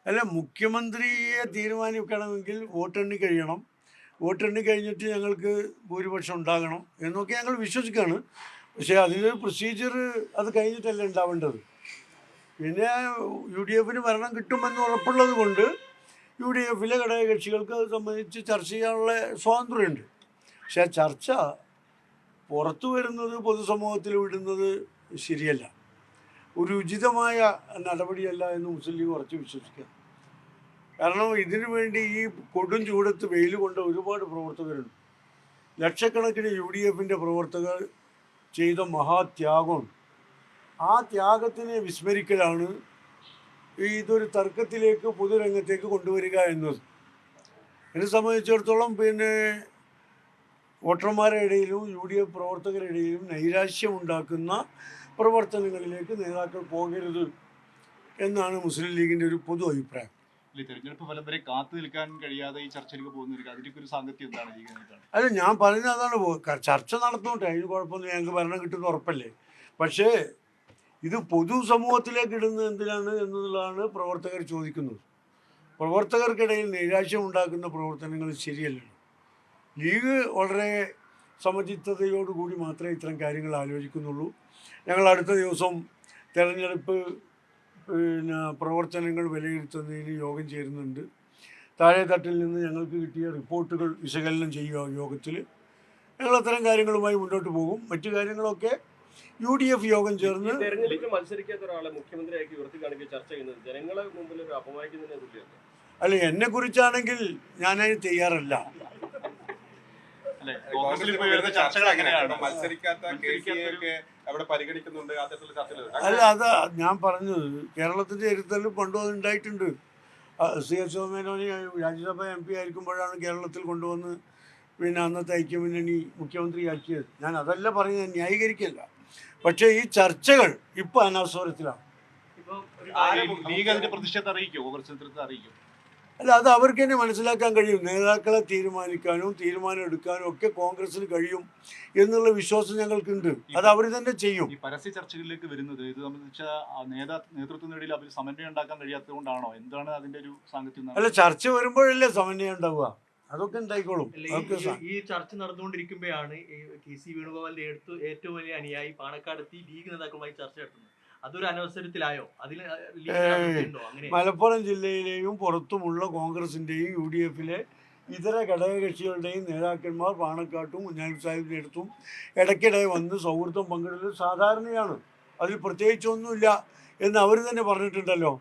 അല്ല, മുഖ്യമന്ത്രിയെ തീരുമാനിക്കണമെങ്കിൽ വോട്ടെണ്ണി കഴിയണം. വോട്ടെണ്ണി കഴിഞ്ഞിട്ട് ഞങ്ങൾക്ക് ഭൂരിപക്ഷം ഉണ്ടാകണം എന്നൊക്കെ ഞങ്ങൾ വിശ്വസിക്കുകയാണ്. പക്ഷേ അതിലൊരു പ്രൊസീജിയർ അത് കഴിഞ്ഞിട്ടല്ലേ ഉണ്ടാവേണ്ടത്. പിന്നെ UDFന് ഭരണം കിട്ടുമെന്ന് ഉറപ്പുള്ളത് കൊണ്ട് UDFിലെ ഘടകകക്ഷികൾക്ക് അത് സംബന്ധിച്ച് ചർച്ച ചെയ്യാനുള്ള സ്വാതന്ത്ര്യമുണ്ട്. പക്ഷേ ആ ചർച്ച പുറത്തു വരുന്നത് പൊതുസമൂഹത്തിൽ വിടുന്നത് ശരിയല്ല, ഒരു ഉചിതമായ നടപടിയല്ല എന്ന് മുസ്ലിം ലീഗ് ഉറച്ചു വിശ്വസിക്കുക. കാരണം ഇതിനു വേണ്ടി ഈ കൊടും ചൂടത്ത് വെയിൽ കൊണ്ട ഒരുപാട് പ്രവർത്തകരുണ്ട്. ലക്ഷക്കണക്കിന് UDFിൻ്റെ പ്രവർത്തകർ ചെയ്ത മഹാത്യാഗം, ആ ത്യാഗത്തിനെ വിസ്മരിക്കലാണ് ഇതൊരു തർക്കത്തിലേക്ക് പൊതുരംഗത്തേക്ക് കൊണ്ടുവരിക എന്നത്. എന്നെ സംബന്ധിച്ചിടത്തോളം പിന്നെ വോട്ടർമാരുടെ ഇടയിലും UDF പ്രവർത്തകരുടെ ഇടയിലും നൈരാശ്യമുണ്ടാക്കുന്ന പ്രവർത്തനങ്ങളിലേക്ക് നേതാക്കൾ പോകരുത് എന്നാണ് മുസ്ലിം ലീഗിൻ്റെ ഒരു പൊതു അഭിപ്രായം. തെരഞ്ഞെടുപ്പ് ഫലം വരെ കാത്തു നിൽക്കാൻ കഴിയാതെ ഈ ചർച്ചയിലേക്ക് പോകുന്ന അതിലേക്ക് ഒരു സാങ്കത്യം എന്താണ് ലീഗിന്? അല്ല, ഞാൻ പറയുന്നത് അതാണ്. ചർച്ച നടത്തുന്നുണ്ട്, അതിന് കുഴപ്പമൊന്നും, ഞങ്ങൾക്ക് ഭരണം കിട്ടുന്ന ഉറപ്പല്ലേ. പക്ഷേ ഇത് പൊതുസമൂഹത്തിലേക്ക് ഇടുന്നത് എന്തിനാണ് എന്നുള്ളതാണ് പ്രവർത്തകർ ചോദിക്കുന്നത്. പ്രവർത്തകർക്കിടയിൽ നൈരാശ്യം ഉണ്ടാക്കുന്ന പ്രവർത്തനങ്ങൾ ശരിയല്ലല്ലോ. ലീഗ് വളരെ സമചിത്തതയോടുകൂടി മാത്രമേ ഇത്തരം കാര്യങ്ങൾ ആലോചിക്കുന്നുള്ളൂ. ഞങ്ങൾ അടുത്ത ദിവസം തെരഞ്ഞെടുപ്പ് പ്രവർത്തനങ്ങൾ വിലയിരുത്തുന്നതിന് യോഗം ചേരുന്നുണ്ട്. താഴെത്തട്ടിൽ നിന്ന് ഞങ്ങൾക്ക് കിട്ടിയ റിപ്പോർട്ടുകൾ വിശകലനം ചെയ്യുക യോഗത്തിൽ. ഞങ്ങൾ അത്തരം കാര്യങ്ങളുമായി മുന്നോട്ട് പോകും. മറ്റു കാര്യങ്ങളൊക്കെ UDF യോഗം ചേർന്ന്. തെരഞ്ഞെടുപ്പിൽ മത്സരിക്കാത്ത ഒരാളെ മുഖ്യമന്ത്രിയാക്കി ഉയർത്തി കാണിക്കുക ചർച്ച ചെയ്യുന്നത് ജനങ്ങളെ മുമ്പിൽ ഒരു അപമാനിക്കുന്നതിനെ തുല്യമാണ്. അല്ല, എന്നെ കുറിച്ചാണെങ്കിൽ ഞാനതിന് തയ്യാറല്ല. അല്ല, അതാ ഞാൻ പറഞ്ഞത്. കേരളത്തിൻ്റെ ചരിത്രത്തിൽ പണ്ടും അത് ഉണ്ടായിട്ടുണ്ട്. CS സോമേനോനെ രാജ്യസഭ MP ആയിരിക്കുമ്പോഴാണ് കേരളത്തിൽ കൊണ്ടുവന്ന് പിന്നെ അന്നത്തെ ഐക്യമുന്നണി മുഖ്യമന്ത്രിയാക്കിയത്. ഞാൻ അതല്ല പറയുന്നത്, ന്യായീകരിക്കല്ല. പക്ഷേ ഈ ചർച്ചകൾ ഇപ്പോൾ അനാസ്വരത്തിലാണ്. അല്ല, അത് അവർക്ക് തന്നെ മനസ്സിലാക്കാൻ കഴിയും. നേതാക്കളെ തീരുമാനിക്കാനും തീരുമാനം എടുക്കാനും ഒക്കെ കോൺഗ്രസിന് കഴിയും എന്നുള്ള വിശ്വാസം ഞങ്ങൾക്കുണ്ട്. അത് അവർ തന്നെ ചെയ്യും. ഈ പരസ്യ ചർച്ചകളിലേക്ക് വരുന്നത് ഇത് സംബന്ധിച്ച നേതൃത്വത്തിനിടയിൽ അവർ സമന്വയം ഉണ്ടാക്കാൻ കഴിയാത്തത് കൊണ്ടാണോ? എന്താണ് അതിന്റെ ഒരു സാങ്കത്യം? അല്ല, ചർച്ച വരുമ്പോഴല്ലേ സമന്വയം ഉണ്ടാവുക. അതൊക്കെ ഉണ്ടായിക്കോളും. ഈ ചർച്ച നടന്നുകൊണ്ടിരിക്കുമ്പോഴാണ് KC വേണുഗോപാലിന്റെ ഏറ്റവും വലിയ അനുയായി പാണക്കാടെത്തി ലീഗ് നേതാക്കളുമായി ചർച്ച നടത്തുന്നത്. അതൊരു അനവസരത്തിലായോ? മലപ്പുറം ജില്ലയിലെയും പുറത്തുമുള്ള കോൺഗ്രസിന്റെയും UDFിലെ ഇതര ഘടകകക്ഷികളുടെയും നേതാക്കന്മാർ പാണക്കാട്ടും കുഞ്ഞാലി സാഹിബിൻ്റെ അടുത്തും ഇടയ്ക്കിടെ വന്ന് സൗഹൃദം പങ്കിടൽ സാധാരണയാണ്. അതിൽ പ്രത്യേകിച്ചൊന്നുമില്ല എന്ന് അവർ തന്നെ പറഞ്ഞിട്ടുണ്ടല്ലോ.